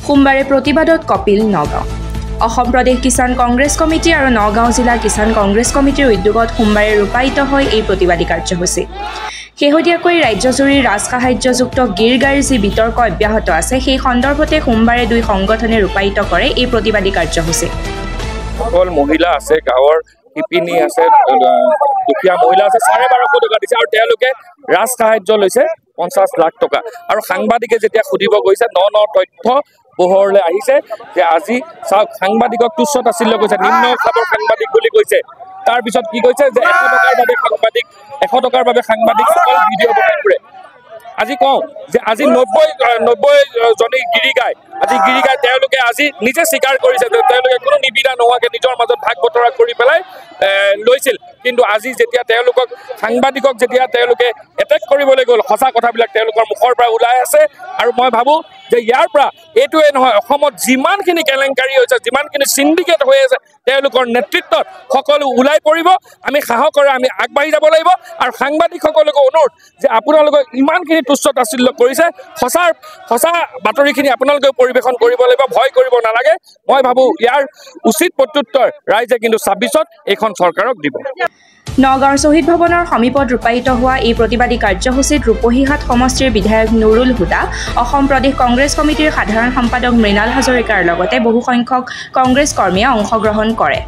সোমবাৰে প্ৰতিবাদত কপিল নগাঁও অসম প্ৰদেশ কিষাণ কংগ্ৰেছ কমিটি আৰু নগাঁও জিলা কিষাণ কংগ্ৰেছ কমিটিৰ উদ্যোগত সোমবাৰে ৰূপায়িত হয় এই প্ৰতিবাদী কাৰ্যসূচী শেহতীয়াকৈ ৰাজ্যজুৰি ৰাজসাহায্যযুক্ত গিৰগাঁৱৰ যি বিতৰ্ক অব্যাহত আছে সেই সন্দৰ্ভতে সোমবাৰে দুই সংগঠনে ৰূপায়িত কৰে এই প্ৰতিবাদী কাৰ্যসূচী সকল মহিলা আছে গাঁৱৰ শিপিনী আছে দুখীয়া মহিলা আছে 1250 টকা দিছে আৰু তেওঁলোকে ৰাজ সাহায্য লৈছে 50 লাখ টকা আৰু সাংবাদিকে যেতিয়া খুদিব গৈছে ন তথ্য পোহৰলৈ আহিছে যে আজি সাংবাদিকক তুচ্ছত আছিল কৈছে নিম্ন খাবৰ সাংবাদিক বুলি কৈছে তাৰ পিছত কি কৈছে যে 100 টকাৰ বাবে সাংবাদিক সকল ভিডিঅ' বনাই ফুৰে আজি কওঁ যে আজি 90 জনী গিৰিগাই আজি গিৰিগাই তেওঁলোকে আজি নিজে স্বীকাৰ কৰিছে যে তেওঁলোকে কোনো নিবিদা নোহোৱাকৈ নিজৰ মাজত ভাগ বতৰা কৰি পেলাই লৈছিল কিন্তু আজি যেতিয়া তেওঁলোকক সাংবাদিকক যেতিয়া তেওঁলোকে এটেক কৰিবলৈ গ'ল সঁচা কথাবিলাক তেওঁলোকৰ মুখৰ পৰা ওলাই আছে আৰু মই ভাবোঁ যে ইয়াৰ পৰা এইটোৱে নহয় অসমত যিমানখিনি কেলেংকাৰী হৈছে যিমানখিনি চিণ্ডিকেট হৈ আছে তেওঁলোকৰ নেতৃত্বত সকলো ওলাই পৰিব আমি সাহসৰে আমি আগবাঢ়ি যাব লাগিব আৰু সাংবাদিকসকলক অনুৰোধ যে আপোনালোকে ইমানখিনি তুচ্ছ তাচ্ছিল্য কৰিছে সঁচা বাতৰিখিনি আপোনালোকে পৰিৱেশন কৰিব লাগিব ভয় কৰিব নালাগে মই ভাবোঁ ইয়াৰ উচিত প্ৰত্যুত্তৰ ৰাইজে কিন্তু 26ত এইখন চৰকাৰক দিব নগাঁৱৰ শ্বহীদ ভৱনৰ সমীপত ৰূপায়িত হোৱা এই প্ৰতিবাদী কাৰ্যসূচীত ৰূপহীহাট সমষ্টিৰ বিধায়ক নুৰুল হুদা অসম প্ৰদেশ কংগ্ৰেছ কমিটিৰ সাধাৰণ সম্পাদক মৃণাল হাজৰিকাৰ লগতে বহু সংখ্যক কংগ্ৰেছ কৰ্মীয়ে অংশগ্ৰহণ কৰে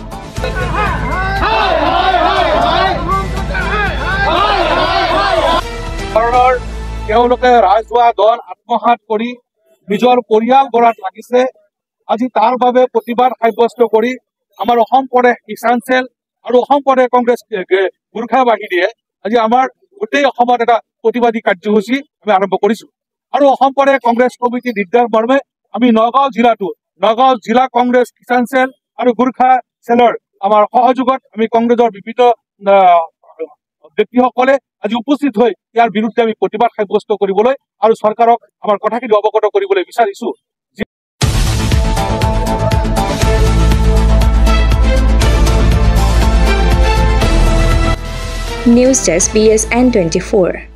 তেওঁলোকে ৰাজহুৱা ধন আত্মসাৎ কৰি নিজৰ পৰিয়াল গঢ়াত লাগিছে আজি তাৰ বাবে প্ৰতিবাদ সাব্যস্ত কৰি আমাৰ অসম প্ৰদেশ কিষাণ চেল আৰু অসম প্ৰদেশ কংগ্ৰেছ গোৰ্খা বাহিনীয়ে আজি আমাৰ গোটেই অসমত এটা প্ৰতিবাদী কাৰ্যসূচী আমি আৰম্ভ কৰিছো আৰু অসম প্ৰদেশ কংগ্ৰেছ কমিটি নিৰ্দেশ মৰ্মে আমি নগাঁও জিলা কংগ্ৰেছ কিষাণ চেল আৰু গোৰ্খা চেলৰ আমাৰ সহযোগত আমি কংগ্ৰেছৰ বিভিন্ন ব্যক্তিসকলে আজি উপস্থিত হৈ ইয়াৰ বিৰুদ্ধে আমি প্ৰতিবাদ সাব্যস্ত কৰিবলৈ আৰু চৰকাৰক আমাৰ কথাখিনি অৱগত কৰিবলৈ বিচাৰিছো News Desk BSN 24